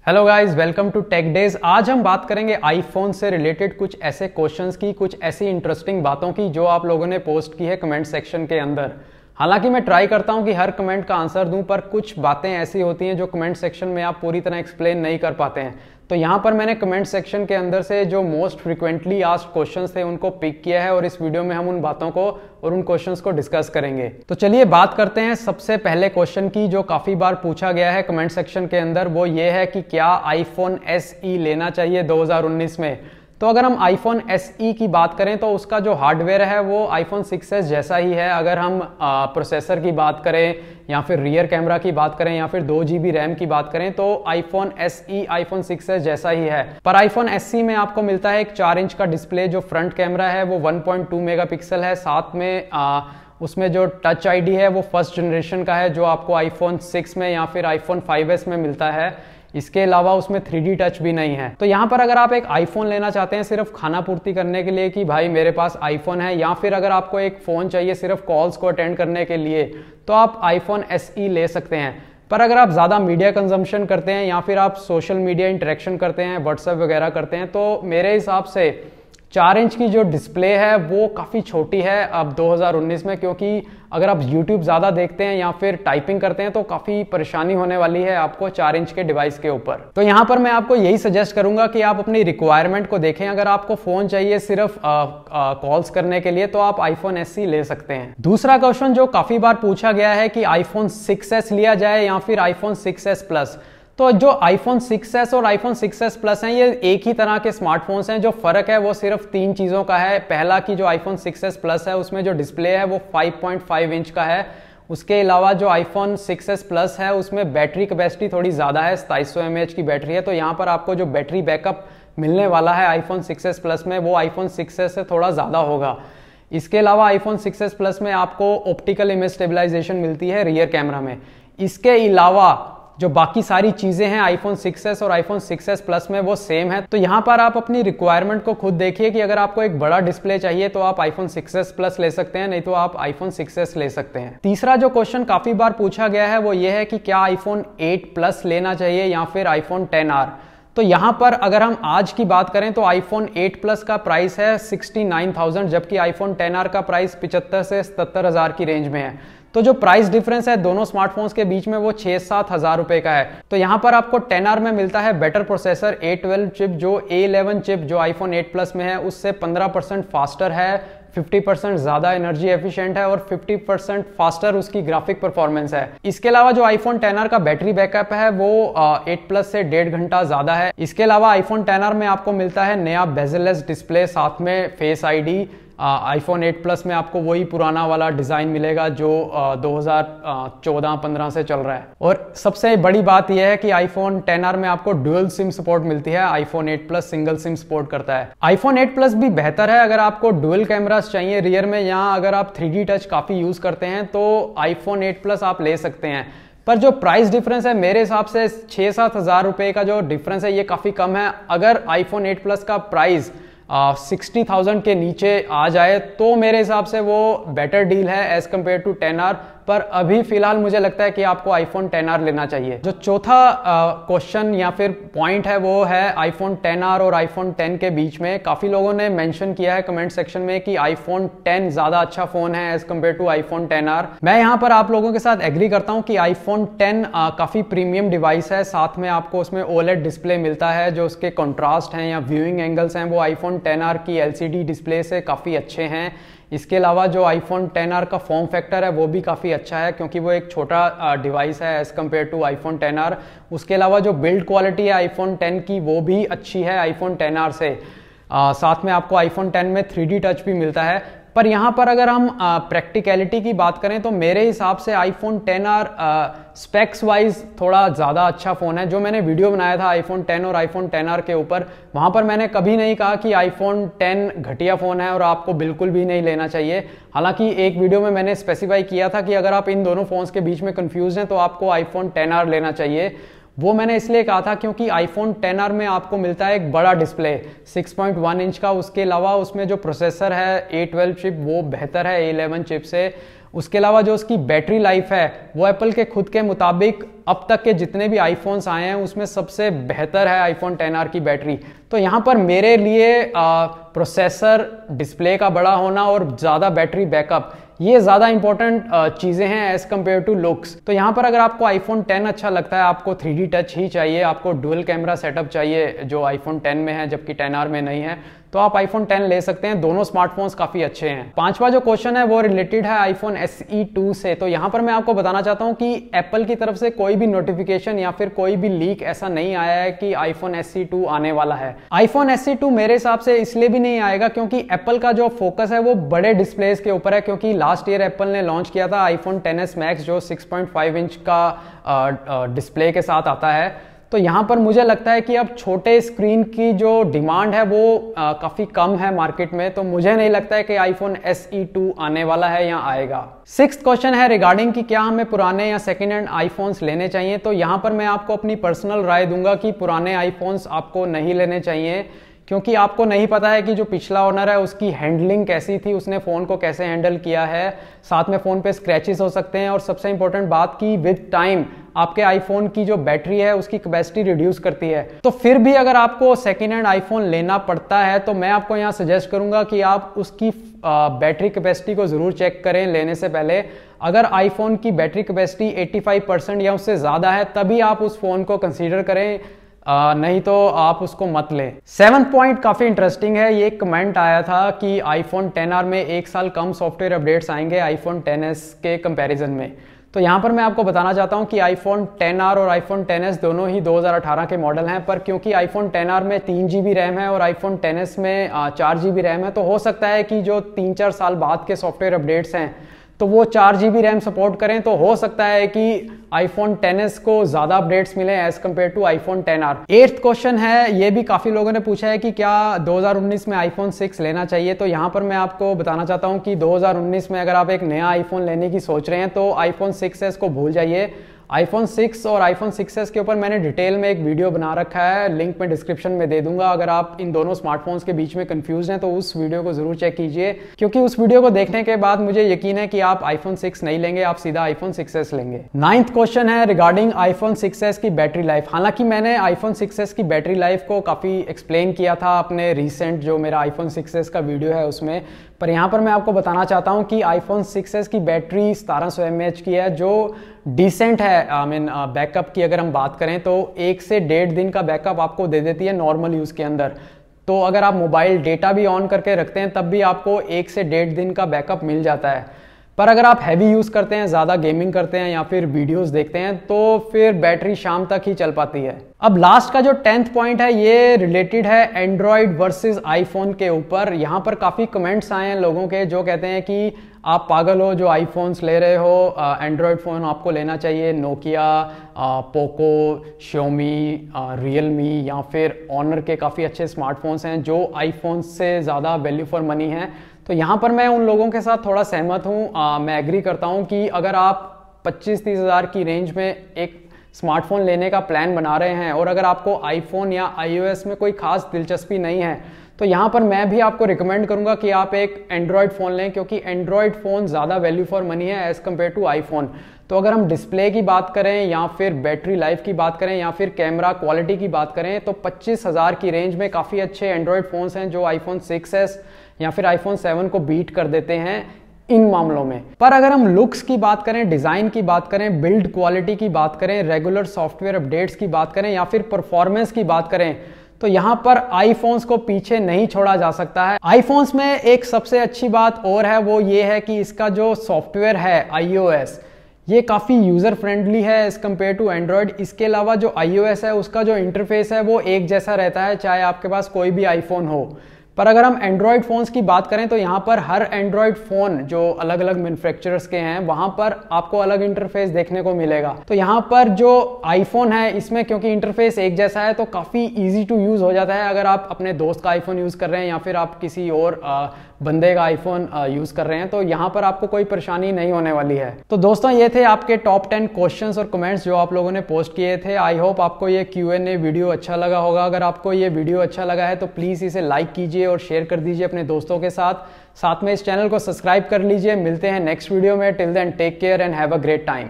Hello guys, welcome to tech days. आज हम बात करेंगे आईफोन से रिलेटेड कुछ ऐसे क्वेश्चंस की, कुछ ऐसी इंटरेस्टिंग बातों की जो आप लोगों ने पोस्ट की है कमेंट सेक्शन के अंदर। हालांकि मैं ट्राई करता हूं कि हर कमेंट का आंसर दूं, पर कुछ बातें ऐसी होती हैं जो कमेंट सेक्शन में आप पूरी तरह एक्सप्लेन नहीं कर पाते हैं। तो यहाँ पर मैंने कमेंट सेक्शन के अंदर से जो मोस्ट फ्रिक्वेंटली आस्क्ड क्वेश्चंस थे उनको पिक किया है और इस वीडियो में हम उन बातों को और उन क्वेश्चंस को डिस्कस करेंगे। तो चलिए बात करते हैं सबसे पहले क्वेश्चन की, जो काफी बार पूछा गया है कमेंट सेक्शन के अंदर। वो ये है कि क्या आईफोन SE लेना चाहिए 2019 में। तो अगर हम आईफोन SE की बात करें तो उसका जो हार्डवेयर है वो आईफोन 6s जैसा ही है। अगर हम प्रोसेसर की बात करें या फिर रियर कैमरा की बात करें या फिर 2 GB रैम की बात करें तो आईफोन SE आईफोन 6s जैसा ही है। पर आईफोन SE में आपको मिलता है एक 4 इंच का डिस्प्ले। जो फ्रंट कैमरा है वो 1.2 मेगापिक्सल है। साथ में उसमें जो टच ID है वो फर्स्ट जनरेशन का है, जो आपको आईफोन 6 में या फिर आईफोन 5s में मिलता है। इसके अलावा उसमें 3D टच भी नहीं है। तो यहाँ पर अगर आप एक आईफोन लेना चाहते हैं सिर्फ खाना पूर्ति करने के लिए कि भाई मेरे पास आईफोन है, या फिर अगर आपको एक फ़ोन चाहिए सिर्फ कॉल्स को अटेंड करने के लिए, तो आप आईफोन SE ले सकते हैं। पर अगर आप ज़्यादा मीडिया कंजम्पशन करते हैं या फिर आप सोशल मीडिया इंटरेक्शन करते हैं, व्हाट्सएप वगैरह करते हैं, तो मेरे हिसाब से 4 इंच की जो डिस्प्ले है वो काफ़ी छोटी है अब 2019 में। क्योंकि अगर आप YouTube ज़्यादा देखते हैं या फिर टाइपिंग करते हैं तो काफ़ी परेशानी होने वाली है आपको 4 इंच के डिवाइस के ऊपर। तो यहाँ पर मैं आपको यही सजेस्ट करूंगा कि आप अपनी रिक्वायरमेंट को देखें। अगर आपको फ़ोन चाहिए सिर्फ कॉल्स करने के लिए तो आप आईफोन SE ले सकते हैं। दूसरा क्वेश्चन जो काफ़ी बार पूछा गया है कि आईफोन 6s लिया जाए या फिर आईफोन 6s प्लस। तो जो आईफोन 6s और आईफोन 6s प्लस हैं ये एक ही तरह के स्मार्टफोन्स हैं। जो फर्क है वो सिर्फ 3 चीज़ों का है। पहला कि जो आईफोन 6s प्लस है उसमें जो डिस्प्ले है वो 5.5 इंच का है। उसके अलावा जो आईफोन 6s प्लस है उसमें बैटरी कैपेसिटी थोड़ी ज़्यादा है, 2700 mAh की बैटरी है। तो यहाँ पर आपको जो बैटरी बैकअप मिलने वाला है आईफोन 6s प्लस में वो आईफोन 6s से थोड़ा ज़्यादा होगा। इसके अलावा आईफोन 6s प्लस में आपको ऑप्टिकल इमेज स्टेबलाइजेशन मिलती है रियर कैमरा में। इसके अलावा जो बाकी सारी चीजें हैं आईफोन 6s और आईफोन 6s प्लस में वो सेम है। तो यहाँ पर आप अपनी रिक्वायरमेंट को खुद देखिए कि अगर आपको एक बड़ा डिस्प्ले चाहिए तो आप आईफोन 6s प्लस ले सकते हैं, नहीं तो आप आईफोन 6s ले सकते हैं। तीसरा जो क्वेश्चन काफी बार पूछा गया है वो ये है कि क्या आईफोन 8 प्लस लेना चाहिए या फिर आईफोन 10R। तो यहाँ पर अगर हम आज की बात करें तो आईफोन 8 प्लस का प्राइस है 69,000, जबकि आईफोन 10R का प्राइस 75 से 77,000 की रेंज में है। तो जो प्राइस डिफरेंस है दोनों स्मार्टफोन्स के बीच में वो 6-7 हज़ार रुपए का है। तो यहाँ पर आपको 10R में मिलता है बेटर प्रोसेसर A12 चिप, जो A11 चिप जो आईफोन 8 प्लस में है उससे 15% फास्टर है, 50% ज़्यादा एनर्जी एफिशिएंट है और 50% फास्टर उसकी ग्राफिक परफॉर्मेंस है। इसके अलावा जो आईफोन 10R का बैटरी बैकअप है वो 8 प्लस से 1.5 घंटा ज़्यादा है। इसके अलावा आईफोन 10R में आपको मिलता है नया बेजलेस डिस्प्ले, साथ में फेस ID। आईफोन 8 प्लस में आपको वही पुराना वाला डिज़ाइन मिलेगा जो 2014-15 से चल रहा है। और सबसे बड़ी बात यह है कि आईफोन 10R में आपको डुअल सिम सपोर्ट मिलती है, iPhone 8 plus single SIM support करता है। आईफोन 8 प्लस भी बेहतर है अगर आपको डुअल कैमरास चाहिए रियर में, या अगर आप 3D टच काफ़ी यूज़ करते हैं तो आईफोन 8 प्लस आप ले सकते हैं। पर जो प्राइस डिफरेंस है मेरे हिसाब से 6-7 हज़ार रुपये का जो डिफरेंस है ये काफ़ी कम है। अगर आईफोन 8 प्लस का प्राइस 60,000 के नीचे आ जाए तो मेरे हिसाब से वो बेटर डील है एज कम्पेयर टू 10R। पर अभी फिलहाल मुझे लगता है कि आपको आईफोन 10R लेना चाहिए। जो चौथा क्वेश्चन या फिर पॉइंट है वो है आईफोन 10R और आईफोन 10 के बीच में। काफ़ी लोगों ने मेंशन किया है कमेंट सेक्शन में कि आईफोन 10 ज़्यादा अच्छा फ़ोन है as compare to iPhone 10R। मैं यहाँ पर आप लोगों के साथ एग्री करता हूँ कि आईफोन 10 काफ़ी प्रीमियम डिवाइस है। साथ में आपको उसमें OLED डिस्प्ले मिलता है, जो उसके कॉन्ट्रास्ट हैं या व्यूइंग एंगल्स हैं वो आईफोन 10R की LCD डिस्प्ले से काफ़ी अच्छे हैं। इसके अलावा जो आईफोन 10R का फॉर्म फैक्टर है वो भी काफ़ी अच्छा है, क्योंकि वो एक छोटा डिवाइस है as compare to iPhone 10R। उसके अलावा जो बिल्ड क्वालिटी है आईफोन 10 की वो भी अच्छी है आईफोन 10R से। साथ में आपको आईफोन 10 में 3D टच भी मिलता है। पर यहाँ पर अगर हम प्रैक्टिकलिटी की बात करें तो मेरे हिसाब से आईफोन 10R स्पेक्स वाइज थोड़ा ज़्यादा अच्छा फ़ोन है। जो मैंने वीडियो बनाया था आईफोन 10 और आईफोन 10R के ऊपर, वहाँ पर मैंने कभी नहीं कहा कि आईफोन 10 घटिया फ़ोन है और आपको बिल्कुल भी नहीं लेना चाहिए। हालांकि एक वीडियो में मैंने स्पेसिफाई किया था कि अगर आप इन दोनों फ़ोन्स के बीच में कन्फ्यूज़ हैं तो आपको आईफोन 10R लेना चाहिए। वो मैंने इसलिए कहा था क्योंकि आईफोन 10R में आपको मिलता है एक बड़ा डिस्प्ले 6.1 इंच का। उसके अलावा उसमें जो प्रोसेसर है A12 चिप वो बेहतर है A11 चिप से। उसके अलावा जो उसकी बैटरी लाइफ है वो एप्पल के खुद के मुताबिक अब तक के जितने भी आईफोन्स आए हैं उसमें सबसे बेहतर है आईफोन 10R की बैटरी। तो यहाँ पर मेरे लिए प्रोसेसर, डिस्प्ले का बड़ा होना और ज़्यादा बैटरी बैकअप, ये ज़्यादा इंपॉर्टेंट चीज़ें हैं एज़ कम्पेयर टू लुक्स। तो यहाँ पर अगर आपको आईफोन 10 अच्छा लगता है, आपको 3D टच ही चाहिए, आपको डुअल कैमरा सेटअप चाहिए जो आईफोन 10 में है जबकि 10R में नहीं है, तो आप आईफोन 10 ले सकते हैं। दोनों स्मार्टफोन्स काफ़ी अच्छे हैं। पांचवा जो क्वेश्चन है वो रिलेटेड है आईफोन SE 2 से। तो यहाँ पर मैं आपको बताना चाहता हूँ कि एप्पल की तरफ से कोई भी नोटिफिकेशन या फिर कोई भी लीक ऐसा नहीं आया है कि आईफोन SE 2 आने वाला है। आईफोन SE 2 मेरे हिसाब से इसलिए भी नहीं आएगा क्योंकि एप्पल का जो फोकस है वो बड़े डिस्प्लेस के ऊपर है, क्योंकि लास्ट ईयर एप्पल ने लॉन्च किया था आईफोन 10s मैक्स जो 6.5 इंच का डिस्प्ले के साथ आता है। तो यहाँ पर मुझे लगता है कि अब छोटे स्क्रीन की जो डिमांड है वो काफ़ी कम है मार्केट में, तो मुझे नहीं लगता है कि आईफोन SE 2 आने वाला है या आएगा। सिक्स्थ क्वेश्चन है रिगार्डिंग कि क्या हमें पुराने या सेकेंड हैंड आईफोन्स लेने चाहिए। तो यहाँ पर मैं आपको अपनी पर्सनल राय दूंगा कि पुराने आईफोन्स आपको नहीं लेने चाहिए, क्योंकि आपको नहीं पता है कि जो पिछला ओनर है उसकी हैंडलिंग कैसी थी, उसने फ़ोन को कैसे हैंडल किया है, साथ में फ़ोन पे स्क्रैचेस हो सकते हैं, और सबसे इंपॉर्टेंट बात कि विद टाइम आपके आईफोन की जो बैटरी है उसकी कैपेसिटी रिड्यूस करती है। तो फिर भी अगर आपको सेकेंड हैंड आईफोन लेना पड़ता है तो मैं आपको यहाँ सजेस्ट करूंगा कि आप उसकी बैटरी कैपेसिटी को ज़रूर चेक करें लेने से पहले। अगर आईफोन की बैटरी कैपेसिटी 85% या उससे ज़्यादा है तभी आप उस फ़ोन को कंसीडर करें, नहीं तो आप उसको मत लें। 7th पॉइंट काफ़ी इंटरेस्टिंग है। ये कमेंट आया था कि आईफोन 10R में 1 साल कम सॉफ्टवेयर अपडेट्स आएंगे आईफोन 10s के कंपैरिजन में। तो यहाँ पर मैं आपको बताना चाहता हूँ कि आईफोन 10R और आईफोन 10s दोनों ही 2018 के मॉडल हैं, पर क्योंकि आईफोन 10R में 3 GB रैम है और आईफोन 10s में 4 GB रैम है, तो हो सकता है कि जो 3-4 साल बाद के सॉफ्टवेयर अपडेट्स हैं तो वो 4 GB रैम सपोर्ट करें, तो हो सकता है कि आईफोन 10s को ज़्यादा अपडेट्स मिले as compare to iPhone 10R। 8th question है, ये भी काफ़ी लोगों ने पूछा है कि क्या 2019 में आईफोन 6 लेना चाहिए। तो यहाँ पर मैं आपको बताना चाहता हूँ कि 2019 में अगर आप एक नया आईफोन लेने की सोच रहे हैं तो आईफोन 6s को भूल जाइए। आईफोन 6 और आईफोन 6s के ऊपर मैंने डिटेल में एक वीडियो बना रखा है, लिंक मैं डिस्क्रिप्शन में दे दूंगा। अगर आप इन दोनों स्मार्टफोन्स के बीच में कंफ्यूज हैं तो उस वीडियो को जरूर चेक कीजिए, क्योंकि उस वीडियो को देखने के बाद मुझे यकीन है कि आप आईफोन 6 नहीं लेंगे, आप सीधा आईफोन 6s लेंगे। 9th क्वेश्चन है रिगार्डिंग आईफोन 6s की बैटरी लाइफ। हालांकि मैंने आईफोन 6s की बैटरी लाइफ को काफ़ी एक्सप्लेन किया था अपने रिसेंट जो मेरा आईफोन 6s का वीडियो है उसमें, पर यहाँ पर मैं आपको बताना चाहता हूँ कि आईफोन 6s की बैटरी 1700 mAh की है, जो डिसेंट है। बैकअप की अगर हम बात करें तो 1 से 1.5 दिन का बैकअप आपको दे देती है नॉर्मल यूज़ के अंदर। तो अगर आप मोबाइल डेटा भी ऑन करके रखते हैं तब भी आपको 1 से 1.5 दिन का बैकअप मिल जाता है। पर अगर आप हैवी यूज़ करते हैं, ज़्यादा गेमिंग करते हैं या फिर वीडियोस देखते हैं तो फिर बैटरी शाम तक ही चल पाती है। अब लास्ट का जो 10th पॉइंट है ये रिलेटेड है एंड्रॉयड वर्सेस आईफोन के ऊपर। यहाँ पर काफ़ी कमेंट्स आए हैं लोगों के जो कहते हैं कि आप पागल हो जो आईफोन्स ले रहे हो, एंड्रॉयड फ़ोन आपको लेना चाहिए। नोकिया, पोको, श्योमी, रियलमी या फिर ऑनर के काफ़ी अच्छे स्मार्टफोन्स हैं जो आईफोन से ज़्यादा वैल्यू फॉर मनी हैं। तो यहाँ पर मैं उन लोगों के साथ थोड़ा सहमत हूँ। मैं एग्री करता हूँ कि अगर आप 25-30 हज़ार की रेंज में एक स्मार्टफोन लेने का प्लान बना रहे हैं और अगर आपको आईफोन या iOS में कोई खास दिलचस्पी नहीं है तो यहाँ पर मैं भी आपको रिकमेंड करूँगा कि आप एक एंड्रॉयड फ़ोन लें, क्योंकि एंड्रॉयड फ़ोन ज़्यादा वैल्यू फॉर मनी है एज़ कम्पेयर टू आईफोन। तो अगर हम डिस्प्ले की बात करें या फिर बैटरी लाइफ की बात करें या फिर कैमरा क्वालिटी की बात करें तो 25 हज़ार की रेंज में काफ़ी अच्छे एंड्रॉयड फ़ोन्स हैं जो आईफोन 6s या फिर आईफोन 7 को बीट कर देते हैं इन मामलों में। पर अगर हम लुक्स की बात करें, डिज़ाइन की बात करें, बिल्ड क्वालिटी की बात करें, रेगुलर सॉफ्टवेयर अपडेट्स की बात करें या फिर परफॉर्मेंस की बात करें तो यहाँ पर आईफोन्स को पीछे नहीं छोड़ा जा सकता है। आईफोन्स में एक सबसे अच्छी बात और है वो ये है कि इसका जो सॉफ्टवेयर है iOS ये काफ़ी यूज़र फ्रेंडली है एज़ कम्पेयर टू एंड्रॉयड। इसके अलावा जो iOS है उसका जो इंटरफेस है वो एक जैसा रहता है चाहे आपके पास कोई भी आईफोन हो। पर अगर हम एंड्रॉयड फ़ोन्स की बात करें तो यहाँ पर हर एंड्रॉयड फ़ोन जो अलग अलग मैन्युफैक्चरर्स के हैं वहाँ पर आपको अलग इंटरफेस देखने को मिलेगा। तो यहाँ पर जो आईफोन है इसमें क्योंकि इंटरफेस एक जैसा है तो काफ़ी इजी टू यूज़ हो जाता है। अगर आप अपने दोस्त का आईफोन यूज़ कर रहे हैं या फिर आप किसी और बंदे का आईफोन यूज़ कर रहे हैं, तो यहाँ पर आपको कोई परेशानी नहीं होने वाली है। तो दोस्तों ये थे आपके टॉप 10 क्वेश्चंस और कमेंट्स जो आप लोगों ने पोस्ट किए थे। आई होप आपको ये Q&A वीडियो अच्छा लगा होगा। अगर आपको ये वीडियो अच्छा लगा है तो प्लीज़ इसे लाइक कीजिए और शेयर कर दीजिए अपने दोस्तों के साथ में इस चैनल को सब्सक्राइब कर लीजिए। मिलते हैं नेक्स्ट वीडियो में। Till then take care and have a great time.